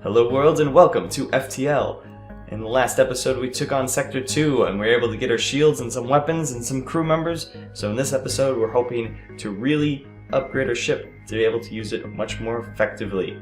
Hello world and welcome to FTL. In the last episode we took on Sector 2 and we were able to get our shields and some weapons and some crew members. So in this episode we're hoping to really upgrade our ship to be able to use it much more effectively.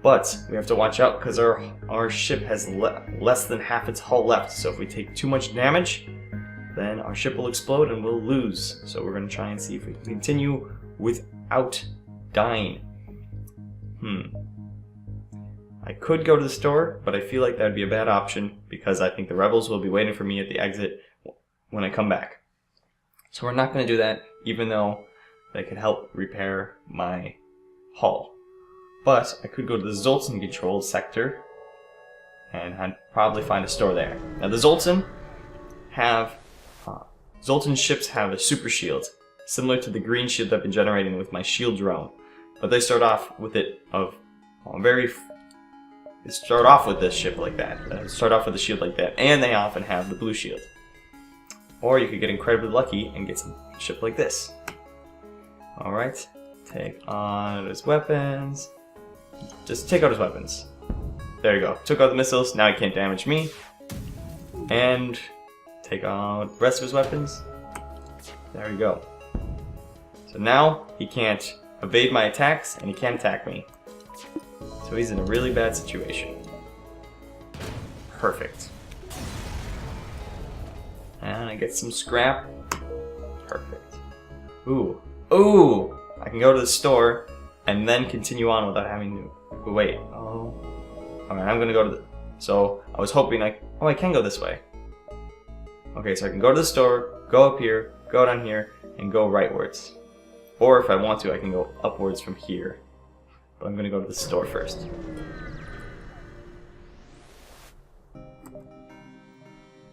But we have to watch out because our ship has less than half its hull left. So if we take too much damage, then our ship will explode and we'll lose. So we're going to try and see if we can continue without dying. I could go to the store, but I feel like that would be a bad option because I think the rebels will be waiting for me at the exit when I come back. So we're not going to do that, even though they could help repair my hull. But I could go to the Zoltan controlled sector and I'd probably find a store there. Now the Zoltan ships have a super shield, similar to the green shield I've been generating with my shield drone. But they start off with it start off with this ship like that. Start off with a shield like that, and they often have the blue shield. Or you could get incredibly lucky and get some ship like this. Alright, take on his weapons. Just take out his weapons. There you go. Took out the missiles, now he can't damage me. And take out the rest of his weapons. There we go. So now he can't evade my attacks and he can't attack me. So he's in a really bad situation. Perfect. And I get some scrap. Perfect. Ooh. Ooh! I can go to the store and then continue on without having to wait. Oh. Alright, I'm gonna go to the... So, I was hoping I can go this way. Okay, so I can go to the store, go up here, go down here, and go rightwards. Or if I want to, I can go upwards from here. But I'm going to go to the store first.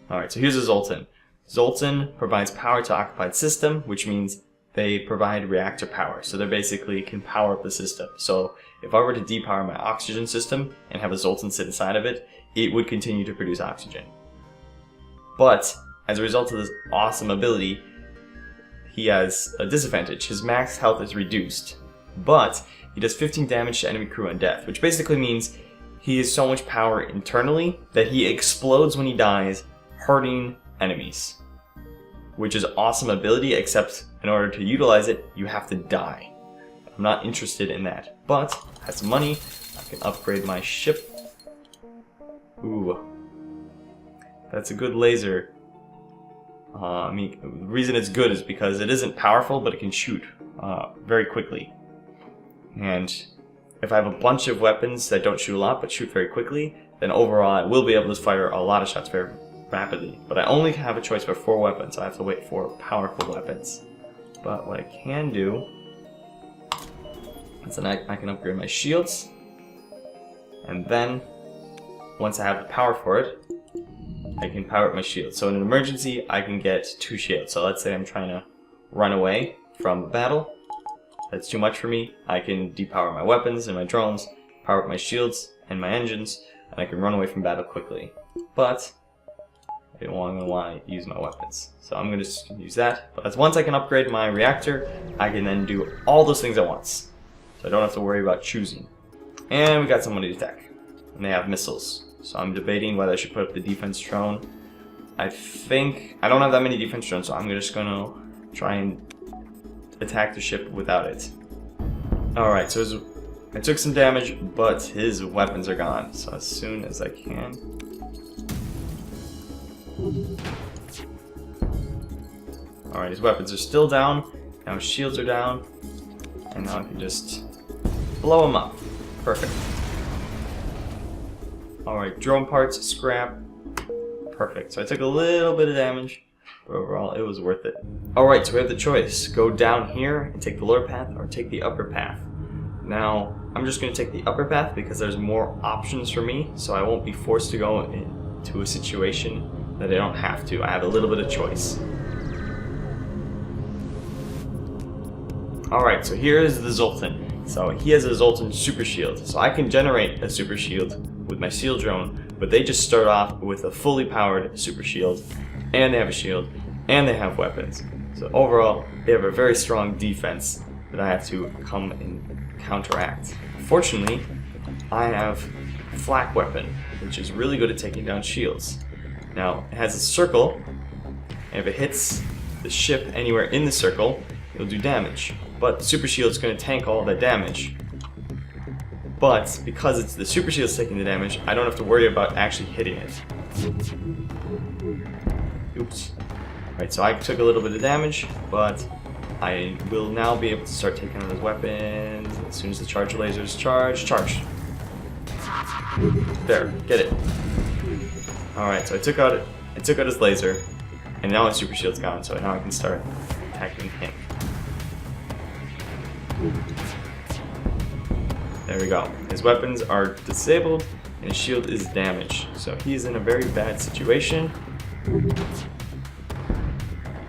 Alright, so here's a Zoltan. Zoltan provides power to occupied system, which means they provide reactor power. So they basically can power up the system. So if I were to depower my oxygen system and have a Zoltan sit inside of it, it would continue to produce oxygen. But as a result of this awesome ability, he has a disadvantage. His max health is reduced. But he does 15 damage to enemy crew on death, which basically means he has so much power internally that he explodes when he dies, hurting enemies. Which is an awesome ability, except in order to utilize it, you have to die. I'm not interested in that. But, I have some money, I can upgrade my ship. Ooh. That's a good laser. The reason it's good is because it isn't powerful, but it can shoot very quickly. And if I have a bunch of weapons that don't shoot a lot but shoot very quickly, then overall I will be able to fire a lot of shots very rapidly. But I only have a choice for 4 weapons, so I have to wait for powerful weapons. But what I can do is then I can upgrade my shields, and then once I have the power for it, I can power up my shield. So in an emergency, I can get 2 shields. So let's say I'm trying to run away from a battle. That's too much for me. I can depower my weapons and my drones, power up my shields and my engines, and I can run away from battle quickly. But I don't want to use my weapons. So I'm going to just use that. But once I can upgrade my reactor, I can then do all those things at once. So I don't have to worry about choosing. And we got someone to attack. And they have missiles. So I'm debating whether I should put up the defense drone. I think I don't have that many defense drones, so I'm just going to try and attack the ship without it. Alright, so I took some damage, but his weapons are gone. So as soon as I can... Alright, his weapons are still down. Now his shields are down. And now I can just blow him up. Perfect. Alright, drone parts, scrap. Perfect. So I took a little bit of damage, but overall it was worth it. Alright, so we have the choice. Go down here and take the lower path, or take the upper path. Now, I'm just going to take the upper path because there's more options for me, so I won't be forced to go into a situation that I don't have to. I have a little bit of choice. Alright, so here is the Zoltan. So he has a Zoltan super shield. So I can generate a super shield with my shield drone, but they just start off with a fully powered super shield, and they have a shield, and they have weapons. So overall, they have a very strong defense that I have to come and counteract. Fortunately, I have flak weapon, which is really good at taking down shields. Now, it has a circle, and if it hits the ship anywhere in the circle, it'll do damage. But the super shield's going to tank all that damage. But because it's the super shield's taking the damage, I don't have to worry about actually hitting it. Oops. Alright, so I took a little bit of damage, but I will now be able to start taking out his weapons as soon as the charge lasers charge. Charge! There, get it. Alright, so I took out his laser, and now his super shield's gone, so now I can start attacking him. There we go. His weapons are disabled, and his shield is damaged. So he's in a very bad situation.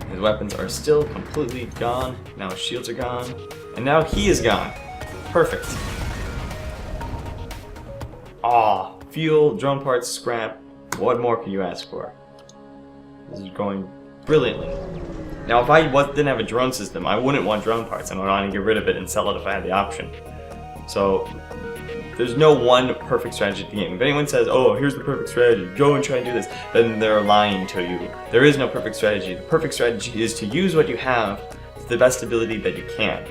His weapons are still completely gone. Now his shields are gone. And now he is gone. Perfect. Aw, fuel, drone parts, scrap. What more can you ask for? This is going brilliantly. Now if I didn't have a drone system, I wouldn't want drone parts. I would want to get rid of it and sell it if I had the option. So there's no one perfect strategy to the game. If anyone says, oh, here's the perfect strategy, go and try and do this, then they're lying to you. There is no perfect strategy. The perfect strategy is to use what you have to the best ability that you can.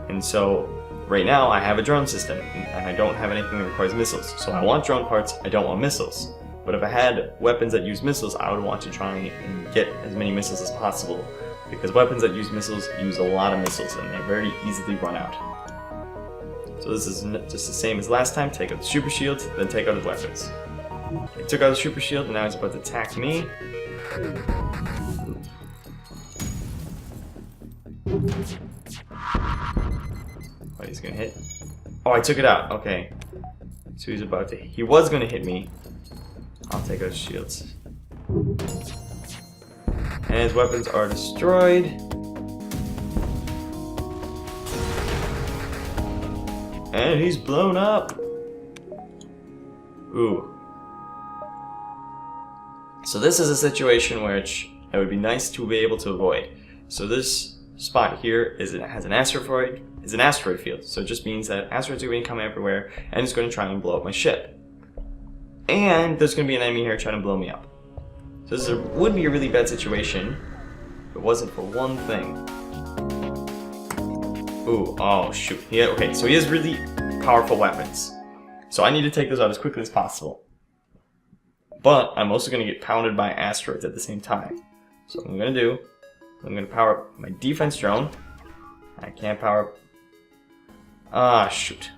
And so right now I have a drone system, and I don't have anything that requires missiles. So I want drone parts, I don't want missiles. But if I had weapons that use missiles, I would want to try and get as many missiles as possible. Because weapons that use missiles use a lot of missiles, and they very easily run out. So this is just the same as last time. Take out the super shield, then take out his weapons. He took out the super shield, and now he's about to attack me. Oh, he's gonna hit. Oh, I took it out. Okay. So he was gonna hit me. I'll take out his shields. And his weapons are destroyed. And he's blown up. Ooh. So this is a situation which it would be nice to be able to avoid. So this spot here has an asteroid field. So it just means that asteroids are going to come everywhere and it's going to try and blow up my ship. And there's going to be an enemy here trying to blow me up. So this would be a really bad situation if it wasn't for one thing. Ooh, oh shoot. Okay, so he has really powerful weapons. So I need to take those out as quickly as possible. But I'm also going to get pounded by asteroids at the same time. So what I'm going to do, I'm going to power up my defense drone. I can't power up... Ah, shoot.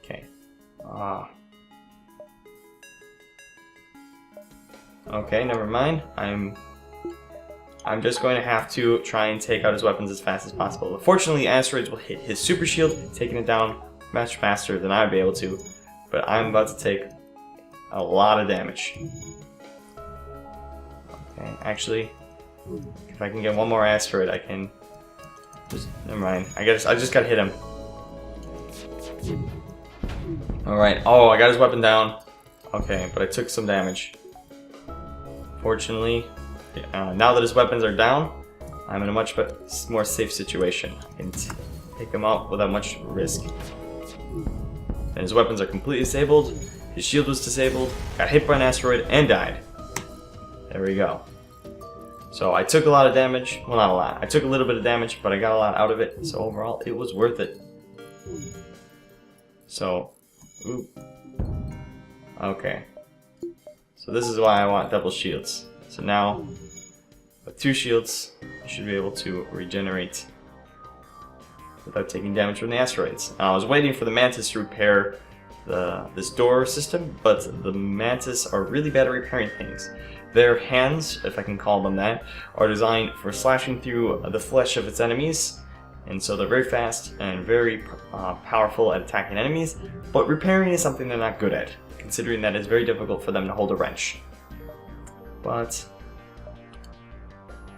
Okay. Okay, never mind. I'm just going to have to try and take out his weapons as fast as possible. Fortunately, asteroids will hit his super shield, taking it down much faster than I would be able to. But I'm about to take a lot of damage. Okay, actually, if I can get one more asteroid, I can... never mind. I just gotta hit him. Alright, oh, I got his weapon down. Okay, but I took some damage. Fortunately, now that his weapons are down, I'm in a much more safe situation. I can take him out without much risk. And his weapons are completely disabled. His shield was disabled, got hit by an asteroid, and died. There we go. So I took a lot of damage. Well, not a lot. I took a little bit of damage, but I got a lot out of it. So overall, it was worth it. So, ooh. Okay. So this is why I want double shields. So now, with 2 shields, I should be able to regenerate without taking damage from the asteroids. Now, I was waiting for the Mantis to repair this door system, but the Mantis are really bad at repairing things. Their hands, if I can call them that, are designed for slashing through the flesh of its enemies, and so they're very fast and very powerful at attacking enemies, but repairing is something they're not good at, considering that it's very difficult for them to hold a wrench. But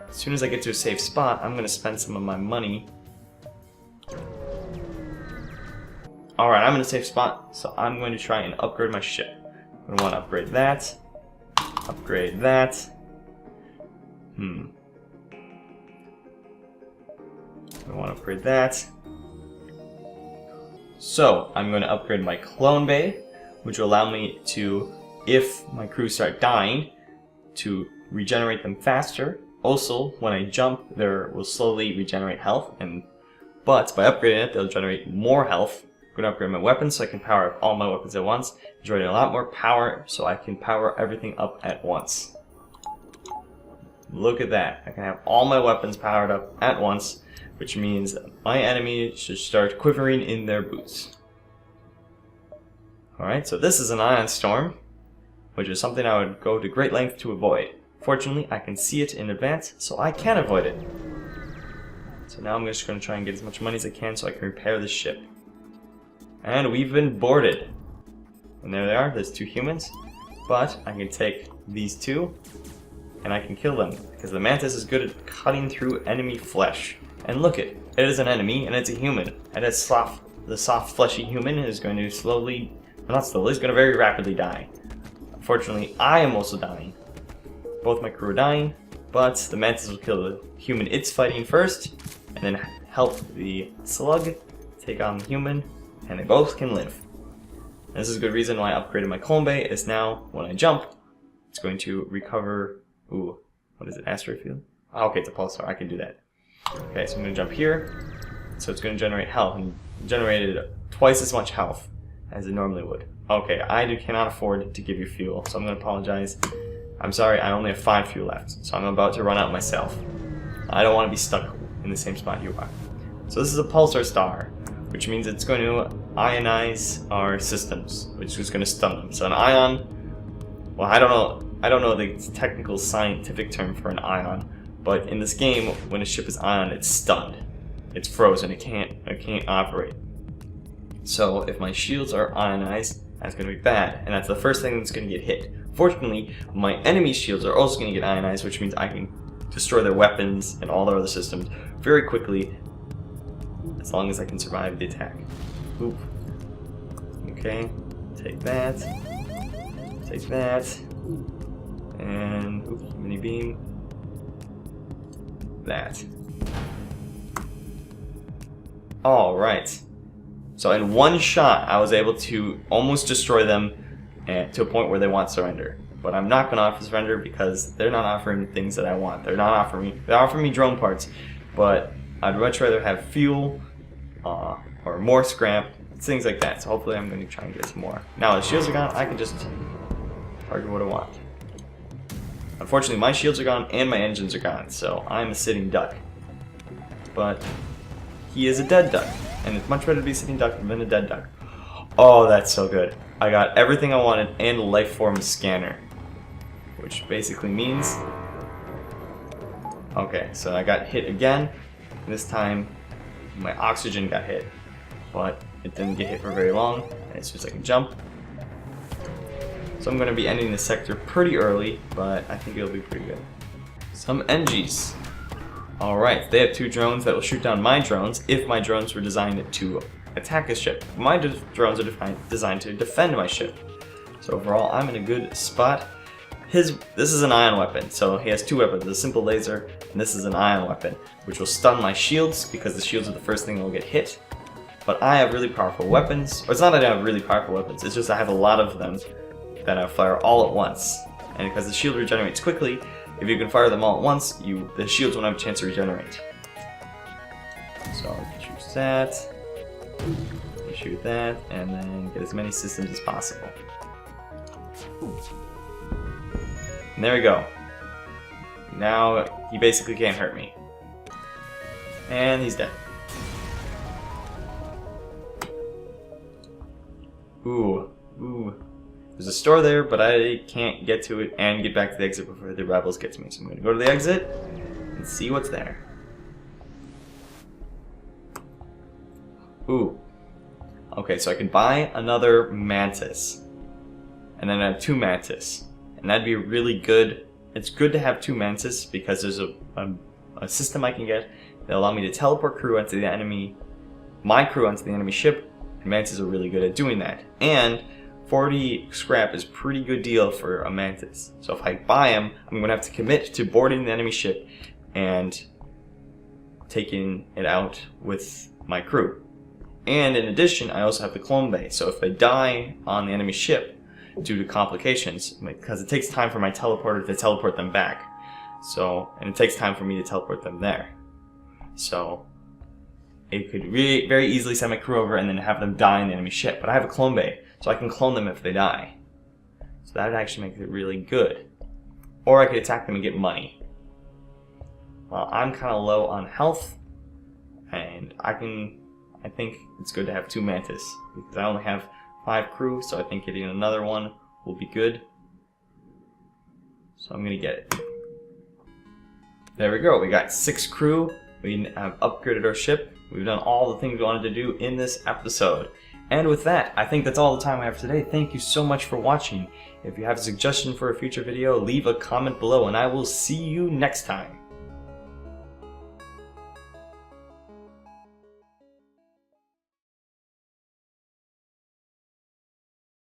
as soon as I get to a safe spot, I'm going to spend some of my money. Alright, I'm in a safe spot, so I'm going to try and upgrade my ship. I'm going to want to upgrade that. Upgrade that. I want to upgrade that. So I'm going to upgrade my clone bay, which will allow me to, if my crew start dying, to regenerate them faster. Also, when I jump, they will slowly regenerate health, but by upgrading it, they'll generate more health. I'm going to upgrade my weapons so I can power up all my weapons at once, generate a lot more power so I can power everything up at once. Look at that. I can have all my weapons powered up at once, which means my enemy should start quivering in their boots. Alright, so this is an ion storm, which is something I would go to great length to avoid. Fortunately, I can see it in advance, so I can avoid it. So now I'm just going to try and get as much money as I can so I can repair this ship. And we've been boarded. And there they are, there's 2 humans. But I can take these 2, and I can kill them, because the mantis is good at cutting through enemy flesh. And look it is an enemy, and it's a human. And it's the soft, fleshy human is going to slowly, well, not slowly, is going to very rapidly die. Unfortunately, I am also dying. Both my crew are dying, but the mantis will kill the human it's fighting first, and then help the slug take on the human, and they both can live. And this is a good reason why I upgraded my clone bay, is now, when I jump, it's going to recover, ooh, what is it, asteroid field? Oh, okay, it's a pulsar, I can do that. Okay, so I'm going to jump here, so it's going to generate health, and generated twice as much health as it normally would. Okay, I cannot afford to give you fuel, so I'm going to apologize. I'm sorry, I only have 5 fuel left, so I'm about to run out myself. I don't want to be stuck in the same spot you are. So this is a pulsar star, which means it's going to ionize our systems, which is going to stun them. So an ion, well, I don't know the technical scientific term for an ion, but in this game, when a ship is ion, it's stunned. It's frozen, it can't operate. So if my shields are ionized, that's going to be bad, and that's the first thing that's going to get hit. Fortunately, my enemy shields are also going to get ionized, which means I can destroy their weapons and all their other systems very quickly, as long as I can survive the attack. Oop. Okay, take that, and oops, mini beam, that. Alright. So in one shot, I was able to almost destroy them to a point where they want surrender. But I'm not going to offer surrender because they're not offering things that I want. They're offering me drone parts, but I'd much rather have fuel or more scrap, things like that. So hopefully I'm going to try and get some more. Now the shields are gone, I can just target what I want. Unfortunately, my shields are gone and my engines are gone, so I'm a sitting duck. But he is a dead duck, and it's much better to be a sitting duck than a dead duck. Oh, that's so good. I got everything I wanted and a life form scanner, which basically means... Okay, so I got hit again. This time, my oxygen got hit, but it didn't get hit for very long, and it's just like a jump. So I'm going to be ending the sector pretty early, but I think it'll be pretty good. Some NGs. Alright, they have 2 drones that will shoot down my drones if my drones were designed to attack a ship. My drones are designed to defend my ship. So overall, I'm in a good spot. This is an ion weapon, so he has 2 weapons, a simple laser, and this is an ion weapon, which will stun my shields, because the shields are the first thing that will get hit. But I have really powerful weapons, or it's not that I have really powerful weapons, it's just I have a lot of them that I fire all at once. And because the shield regenerates quickly, if you can fire them all at once, the shields won't have a chance to regenerate. So I can shoot that, shoot that, and then get as many systems as possible. And there we go. Now he basically can't hurt me. And he's dead. Ooh. There's a store there, but I can't get to it and get back to the exit before the rebels get to me. So I'm going to go to the exit and see what's there. Ooh. Okay, so I can buy another mantis. And then I have 2 mantis. And that'd be really good. It's good to have 2 mantis because there's a system I can get that allow me to teleport crew onto the enemy, my crew onto the enemy ship. And mantis are really good at doing that. And 40 scrap is a pretty good deal for a mantis. So if I buy him, I'm going to have to commit to boarding the enemy ship and taking it out with my crew. And in addition, I also have the clone bay. So if they die on the enemy ship due to complications, because it takes time for my teleporter to teleport them back. And it takes time for me to teleport them there. So it could really very easily send my crew over and then have them die on the enemy ship. But I have a clone bay, so I can clone them if they die. So that would actually make it really good. Or I could attack them and get money. Well, I'm kind of low on health, and I think it's good to have 2 mantis, because I only have 5 crew, so I think getting another one will be good. So I'm gonna get it. There we go, we got 6 crew, we have upgraded our ship, we've done all the things we wanted to do in this episode. And with that, I think that's all the time we have today. Thank you so much for watching. If you have a suggestion for a future video, leave a comment below, and I will see you next time.